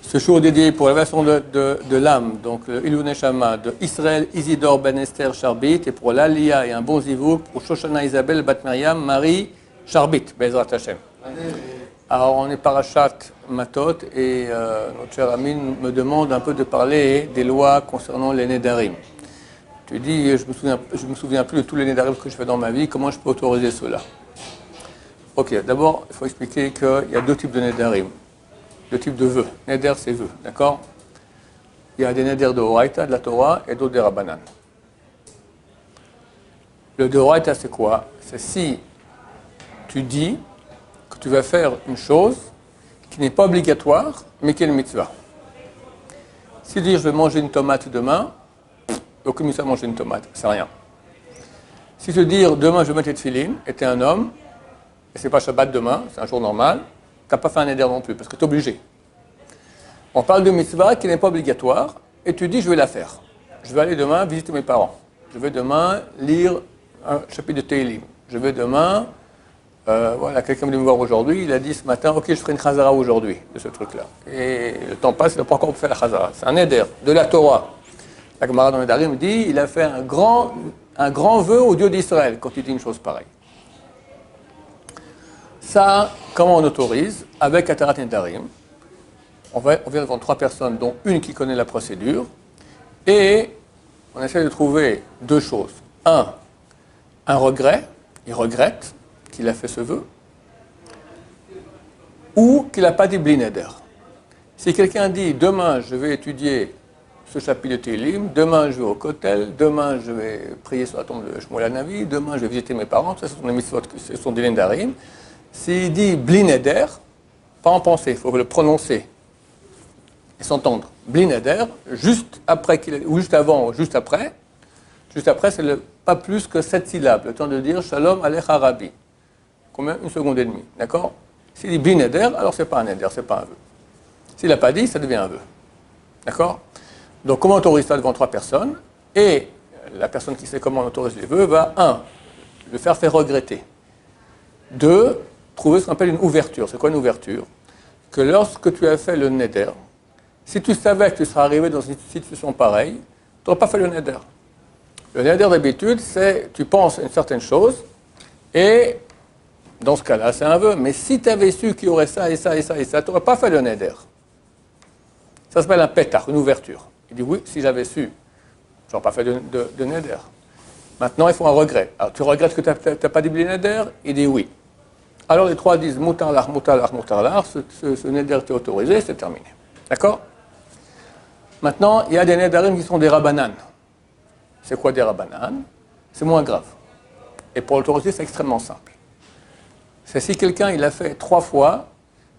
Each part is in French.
Ce jour dédié pour la version de l'âme, donc le Ilou Neshama de Israël Isidore Ben Esther Charbit, et pour l'Alia et un bon zivouk pour Shoshana Isabelle Bat Miriam Marie Charbit, Bezrat Hashem. Alors on est parachat Matot et notre cher Amin me demande un peu de parler des lois concernant les Nedarim. Tu dis, je me souviens plus de tous les Nedarim que je fais dans ma vie, comment je peux autoriser cela? Ok, d'abord il faut expliquer qu'il y a deux types de Nedarim. Deux types de vœux. Neder, c'est vœux, d'accord? Il y a des Neder de Horaïta, de la Torah, et d'autres des Rabbanan. Le de Horaïta, c'est quoi? C'est si tu dis que tu vas faire une chose qui n'est pas obligatoire, mais qui est une mitzvah. Si tu dis je vais manger une tomate demain, aucune mitzvah manger une tomate, c'est rien. Si tu dis demain je vais mettre les tefilines, et tu es un homme, et c'est pas Shabbat demain, c'est un jour normal, tu n'as pas fait un neder non plus, parce que tu es obligé. On parle de mitzvah qui n'est pas obligatoire, et tu dis je vais la faire. Je vais aller demain visiter mes parents. Je vais demain lire un chapitre de Tehillim. Je vais demain, voilà, quelqu'un venu me voir aujourd'hui, il a dit ce matin, ok, je ferai une chazara aujourd'hui, de ce truc-là. Et le temps passe, il n'a pas encore fait la chazara. C'est un neder, de la Torah. La Gemara dans le Nedarim dit, il a fait un grand vœu au Dieu d'Israël, quand il dit une chose pareille. Ça, comment on autorise? Avec Atarat Nedarim. On vient devant trois personnes, dont une qui connaît la procédure, et on essaie de trouver deux choses. Un regret, il regrette qu'il a fait ce vœu, ou qu'il n'a pas dit Bli Neder. Si quelqu'un dit, demain je vais étudier ce chapitre de Tehillim, demain je vais au Kotel, demain je vais prier sur la tombe de Shmuel Hanavi, demain je vais visiter mes parents, ça ce sont des mitzvot, ce sont des Nedarim. S'il dit Bli Neder, pas en penser, il faut le prononcer et s'entendre. Bli Neder, juste après, ou juste avant, ou juste après, c'est pas plus que 7 syllabes, le temps de dire Shalom Alecha Rabbi. Combien? 1 seconde et demie, d'accord? S'il dit Bli Neder, alors c'est pas un Neder, c'est pas un vœu. S'il n'a pas dit, ça devient un vœu. D'accord? Donc comment on autorise ça devant trois personnes? Et la personne qui sait comment on autorise les vœux va, 1, le faire regretter. 2, trouver ce qu'on appelle une ouverture. C'est quoi une ouverture? Que lorsque tu as fait le neder, si tu savais que tu serais arrivé dans une situation pareille, tu n'aurais pas fait le neder. Le neder d'habitude, c'est tu penses à une certaine chose, et dans ce cas-là, c'est un vœu. Mais si tu avais su qu'il y aurait ça et ça et ça et ça, tu n'aurais pas fait le neder. Ça s'appelle un pétard, une ouverture. Il dit oui, si j'avais su, je n'aurais pas fait de neder. Maintenant, il faut un regret. Alors, tu regrettes que tu n'as pas dit Bli Neder? Il dit oui. Alors, les trois disent Moutarlar, Moutarlar, Moutarlar, ce neder est autorisé, c'est terminé. D'accord? Maintenant, il y a des nedarim qui sont des rabbanan. C'est quoi des rabbanan? C'est moins grave. Et pour l'autoriser, c'est extrêmement simple. C'est si quelqu'un il a fait 3 fois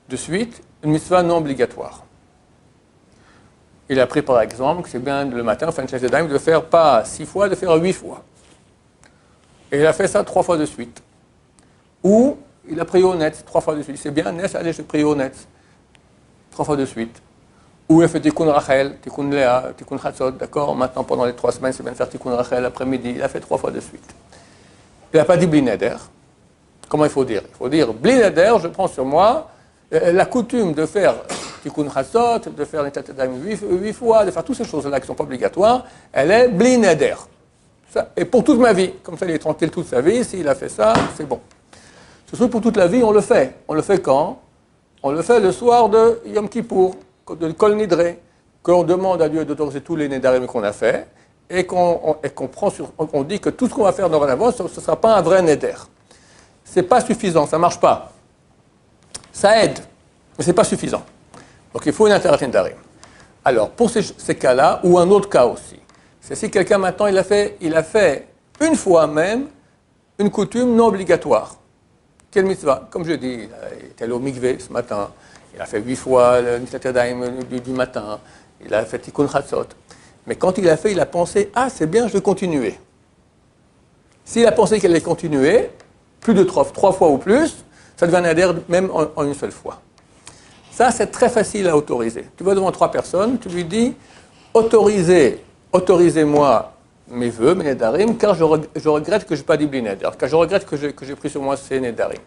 de suite une mitzvah non obligatoire. Il a pris par exemple que c'est bien le matin, fin de Shazedheim, de faire pas 6 fois, de faire 8 fois. Et il a fait ça 3 fois de suite. Ou il a prié au net 3 fois de suite. C'est bien, Nes, allez, je prie au net 3 fois de suite. Ou il a fait Tikkun Rachel, Tikkun Léa, Tikkun Chatzot, d'accord? Maintenant, pendant les 3 semaines, c'est bien de faire Tikkun Rachel l'après-midi. Il a fait 3 fois de suite. Il n'a pas dit Bli Neder. Comment il faut dire? Il faut dire Bli Neder, je prends sur moi la coutume de faire Tikkun Chatzot, de faire les Tatadaim 8 fois, de faire toutes ces choses-là qui ne sont pas obligatoires, elle est Bli Neder. Ça, et pour toute ma vie. Comme ça, il est tranquille toute sa vie. S'il a fait ça, c'est bon. Ce truc pour toute la vie, on le fait. On le fait quand? On le fait le soir de Yom Kippour, de Kol Nidre, qu'on demande à Dieu d'autoriser tous les Nedarim qu'on a fait, et qu'on dit que tout ce qu'on va faire dorénavant, ce ne sera pas un vrai Neder. Ce n'est pas suffisant, ça ne marche pas. Ça aide, mais ce n'est pas suffisant. Donc il faut une Atarat Nedarim. Alors, pour ces cas-là, ou un autre cas aussi, c'est si quelqu'un maintenant, il a fait une fois même une coutume non obligatoire. Quelle mitzvah? Comme je dis, il était allé au mikvé ce matin, il a fait 8 fois le Nitzatadaim du matin, il a fait Tikkun Chatzot. Mais quand il a fait, il a pensé, ah c'est bien, je vais continuer. S'il a pensé qu'il allait continuer, plus de 3 fois ou plus, ça devient un neder même en une seule fois. Ça, c'est très facile à autoriser. Tu vas devant 3 personnes, tu lui dis, autorisez-moi mes vœux, mes nedarim, car je regrette que je n'ai pas dit Bli Neder, car je regrette que j'ai pris sur moi ces nedarim.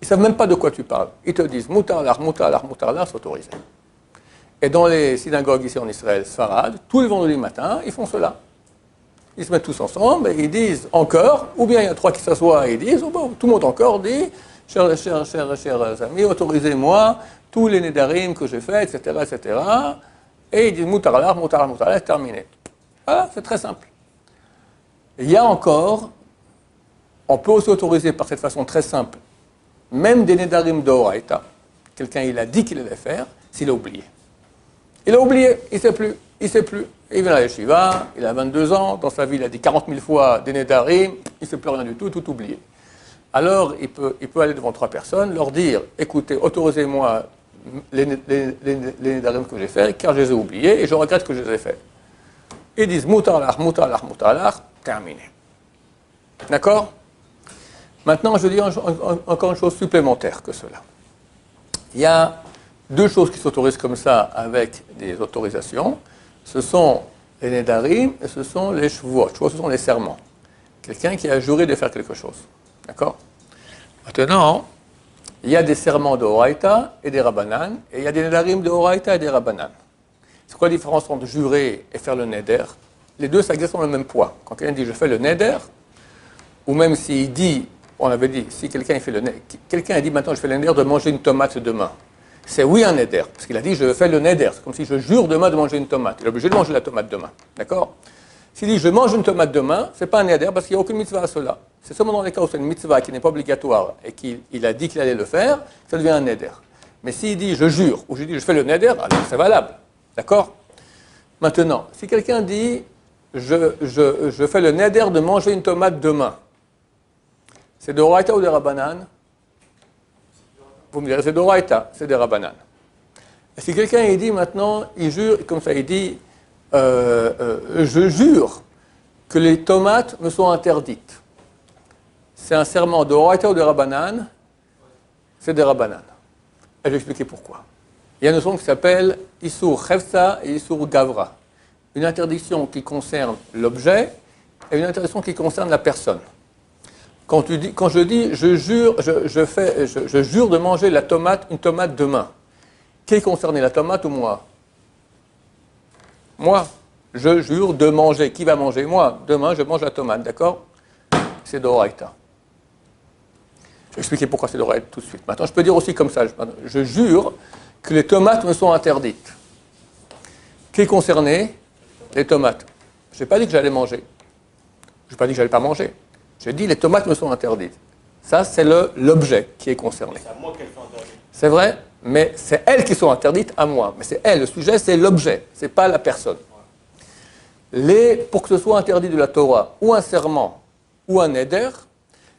Ils ne savent même pas de quoi tu parles. Ils te disent Moutarlar, Moutarlar, Moutarlar, c'est autorisé. Et dans les synagogues ici en Israël, Sfarad, tous les vendredis matin, ils font cela. Ils se mettent tous ensemble et ils disent encore, ou bien il y a trois qui s'assoient et ils disent, oh bon, tout le monde encore dit, chers amis, autorisez-moi tous les nédarim que j'ai faits, etc., etc. Et ils disent moutarlar, moutarlar, moutarlar, terminé. Voilà, c'est très simple. Il y a encore, on peut aussi autoriser par cette façon très simple, même des nédarim d'Oraïta. Quelqu'un, il a dit qu'il allait faire, s'il a oublié. Il a oublié, il ne sait plus, il ne sait plus. Il vient à la yeshiva, il a 22 ans, dans sa vie, il a dit 40 000 fois des nédarim, il ne sait plus rien du tout, tout oublié. Alors, il peut aller devant trois personnes, leur dire, écoutez, autorisez-moi les nédarim que j'ai faits, car je les ai oubliés et je regrette que je les ai faits. Ils disent moutarlar, moutarlar, moutarlar, terminé. D'accord? Maintenant, je dis encore une chose supplémentaire que cela. Il y a deux choses qui s'autorisent comme ça avec des autorisations. Ce sont les nédarim et ce sont les shvuot. Ce sont les serments. Quelqu'un qui a juré de faire quelque chose. D'accord? Maintenant, il y a des serments de Horaïta et des Rabbanan, et il y a des nédarim de Horaïta et des Rabbanan. C'est quoi la différence entre jurer et faire le neder? Les deux, ça exactement le même poids. Quand quelqu'un dit je fais le neder, ou même s'il dit, on avait dit, si quelqu'un fait le neder, quelqu'un a dit maintenant je fais le neder de manger une tomate demain. C'est oui un neder, parce qu'il a dit je fais le neder. C'est comme si je jure demain de manger une tomate. Il est obligé de manger la tomate demain. D'accord? S'il dit je mange une tomate demain, ce n'est pas un neder parce qu'il n'y a aucune mitzvah à cela. C'est seulement dans les cas où c'est une mitzvah qui n'est pas obligatoire et qu'il a dit qu'il allait le faire, ça devient un neder. Mais s'il dit je jure ou je dis je fais le neder, alors c'est valable. D'accord? Maintenant, si quelqu'un dit je fais le neder de manger une tomate demain, c'est de Horaïta ou de Rabbanan? Vous me direz c'est de Horaïta, c'est de Rabbanan. Et si quelqu'un il dit maintenant, il jure, comme ça il dit je jure que les tomates me sont interdites. C'est un serment de Horaïta ou de Rabbanan? C'est de Rabbanan. Et je vais expliquer pourquoi. Il y a une notion qui s'appelle Isur Chefsa et Isur Gavra. Une interdiction qui concerne l'objet et une interdiction qui concerne la personne. Quand je dis je jure de manger une tomate demain, qui est concerné, la tomate ou moi? Moi. Je jure de manger. Qui va manger? Moi. Demain, je mange la tomate, d'accord? C'est d'Oraïta. Je vais expliquer pourquoi c'est d'Oraïta tout de suite. Maintenant, je peux dire aussi comme ça, je jure que les tomates me sont interdites. Qui est concerné? Les tomates. Je n'ai pas dit que j'allais manger. Je n'ai pas dit que je n'allais pas manger. J'ai dit les tomates me sont interdites. Ça, c'est l'objet qui est concerné. C'est à moi qu'elles sont interdites. C'est vrai, mais c'est elles qui sont interdites à moi. Mais c'est elles, le sujet, c'est l'objet, ce n'est pas la personne. Pour que ce soit interdit de la Torah, ou un serment, ou un éder,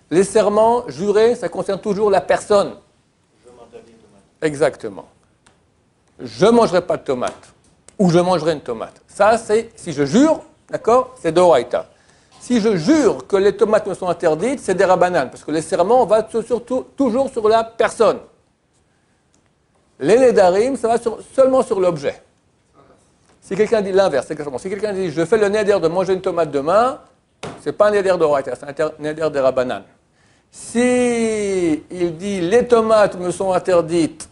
les serments jurés, ça concerne toujours la personne. Je m'interdis de tomate. Exactement. Je ne mangerai pas de tomate, ou je mangerai une tomate. Ça, c'est, si je jure, d'accord, c'est d'Oraïta. Si je jure que les tomates me sont interdites, c'est des Rabbanan, parce que les serments vont toujours sur la personne. Les nédarim, ça va seulement sur l'objet. Si quelqu'un dit l'inverse, c'est exactement. Si quelqu'un dit je fais le neder de manger une tomate demain, ce n'est pas un neder d'Oraïta, c'est un neder des Rabbanan. Si il dit les tomates me sont interdites,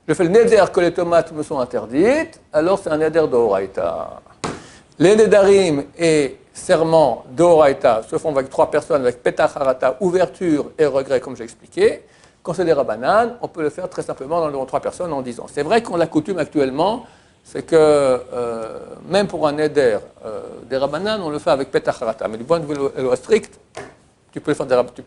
je fais le neder que les tomates me sont interdites, alors c'est un neder d'Oraïta. Les nedarim et serments d'Oraïta se font avec trois personnes, avec petach harata, ouverture et regret, comme j'ai expliqué. Quand c'est des Rabbanan, on peut le faire très simplement devant trois personnes en disant. C'est vrai qu'on a coutume actuellement, c'est que même pour un neder des Rabbanan, on le fait avec petach harata. Mais du point de vue strict, tu peux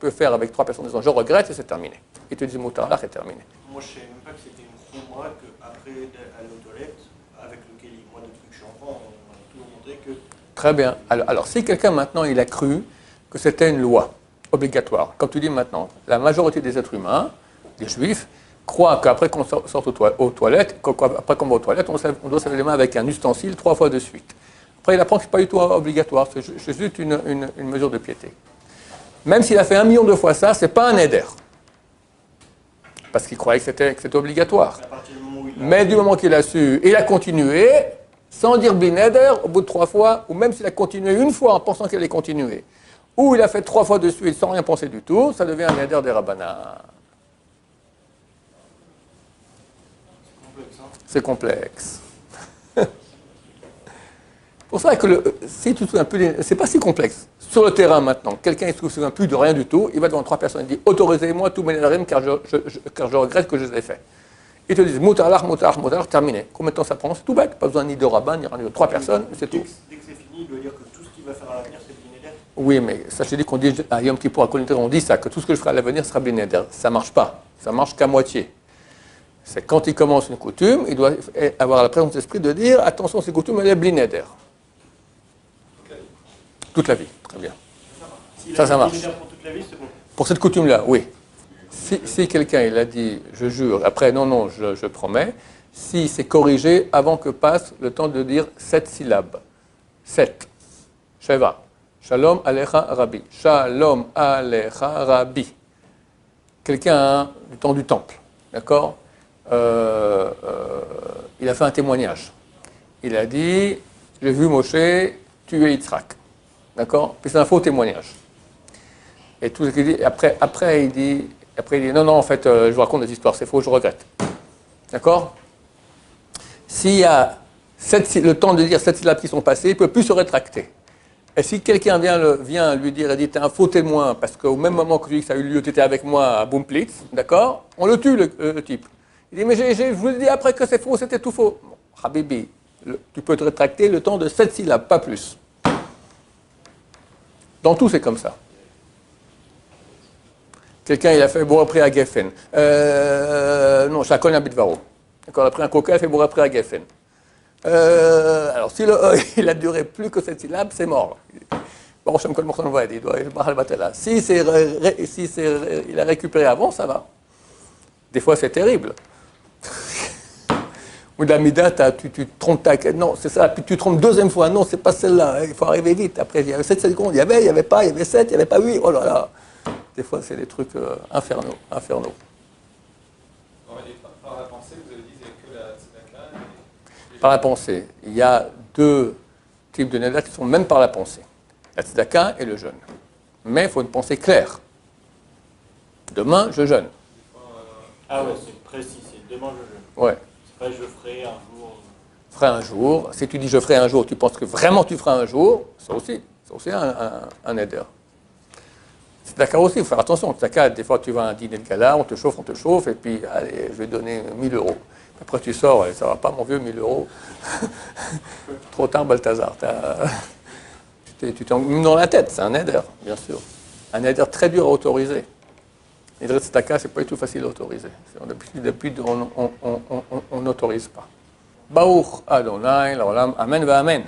faire avec trois personnes en disant je regrette et c'est terminé. Et tu dis moutarlah, c'est terminé. Moi, je ne savais même pas que c'était une khumra qu'après aller aux toilettes, avec le kéli, moi, depuis que je suis enfant, on m'a toujours montré que. Très bien. Alors, si quelqu'un maintenant, il a cru que c'était une loi obligatoire, comme tu dis maintenant, la majorité des êtres humains, des juifs, croient qu'après qu'on sorte aux toilettes, après qu'on va aux toilettes, on doit se laver les mains avec un ustensile 3 fois de suite. Après, il apprend que ce n'est pas du tout obligatoire, c'est juste une mesure de piété. Même s'il a fait 1 million de fois ça, ce n'est pas un éder. Parce qu'il croyait que c'était obligatoire. Mais du moment qu'il a su, il a continué, sans dire bin éder, au bout de 3 fois, ou même s'il a continué une fois en pensant qu'il allait continuer, ou il a fait 3 fois de suite sans rien penser du tout, ça devient un éder des Rabbanan. C'est complexe. Pour ça que si tu te souviens plus, c'est pas si complexe. Sur le terrain maintenant, quelqu'un ne se souvient plus de rien du tout, il va devant 3 personnes, il dit autorisez-moi tous mes nédarim car je regrette que je les ai faits. Ils te disent moutarlar, terminé. Combien de temps ça prend? C'est tout bête, pas besoin ni de rabbin, ni rien de 3 personnes, c'est tout. Dès que c'est fini, il doit dire que tout ce qu'il va faire à l'avenir, c'est Bli Neder. Oui, mais ça, je te dis qu'on dit à Yom Kippour, à Kol Neder, on dit ça, que tout ce que je ferai à l'avenir sera Bli Neder. Ça marche pas, ça marche qu'à moitié. C'est quand il commence une coutume, il doit avoir la présence d'esprit de dire attention, cette coutume, elle est Bli Neder. Toute la vie, très bien. Ça marche. Pour toute la vie, c'est bon. Pour cette coutume-là, oui. Si quelqu'un il a dit je jure, après non, je promets, si c'est corrigé avant que passe le temps de dire 7 syllabes. 7. Sheva. Shalom Alecha Rabbi. Shalom Alecha Rabbi. Quelqu'un du temps du temple, d'accord il a fait un témoignage. Il a dit j'ai vu Moshe tuer Yitzhak. D'accord? Puis c'est un faux témoignage. Et tout ce qu'il dit, après il dit non, en fait, je vous raconte des histoires, c'est faux, je regrette. D'accord? S'il y a le temps de dire 7 syllabes qui sont passées, il ne peut plus se rétracter. Et si quelqu'un vient lui dire, il dit, t'es un faux témoin, parce qu'au même moment que tu dis que ça a eu lieu, tu étais avec moi à Boomplitz, d'accord? On le tue, le type. Il dit, mais je vous ai dit après que c'est faux, c'était tout faux. Bon, Habibi, tu peux te rétracter le temps de 7 syllabes, pas plus. Dans tout, c'est comme ça. Quelqu'un, il a fait Bourré à Geffen. Non, Chacon à Bitvaro. D'accord, après un coca, il a fait Bourré à Geffen. Alors, si le il a duré plus que 7 syllabes, c'est mort. Bon, je me connais mon il doit le battre là. Si il a récupéré avant, ça va. Des fois, c'est terrible. Ou d'Amida, tu te trompes non, c'est ça, puis tu te trompes deuxième fois. Non, c'est pas celle-là, il faut arriver vite. Après, il y avait 7 secondes, il y avait pas, il y avait 7, il n'y avait pas 8. Oh là là. Des fois, c'est des trucs infernaux. Par la pensée, vous avez dit qu'il n'y a que la tzedaka Par la pensée. Il y a 2 types de neder qui sont même par la pensée. La tzedaka et le jeûne. Mais il faut une pensée claire. Demain, je jeûne. Ah ouais, c'est précis, c'est demain je jeûne. Ouais. C'est pas je ferai un jour. Ferai un jour. Si tu dis je ferai un jour, tu penses que vraiment tu feras un jour, c'est aussi un neder. Tzedaka aussi, il faut faire attention. Tzedaka, des fois tu vas à un dîner de gala, on te chauffe, et puis allez, je vais donner 1000 euros. Après tu sors, ça va pas mon vieux, 1000 euros. Trop tard, Balthazar. Tu t'en mets dans la tête, c'est un neder, bien sûr. Un neder très dur à autoriser. Neder tzedaka, c'est pas du tout facile à autoriser. Depuis on n'autorise pas. Baruch Adonai, l'olam, amen va amen.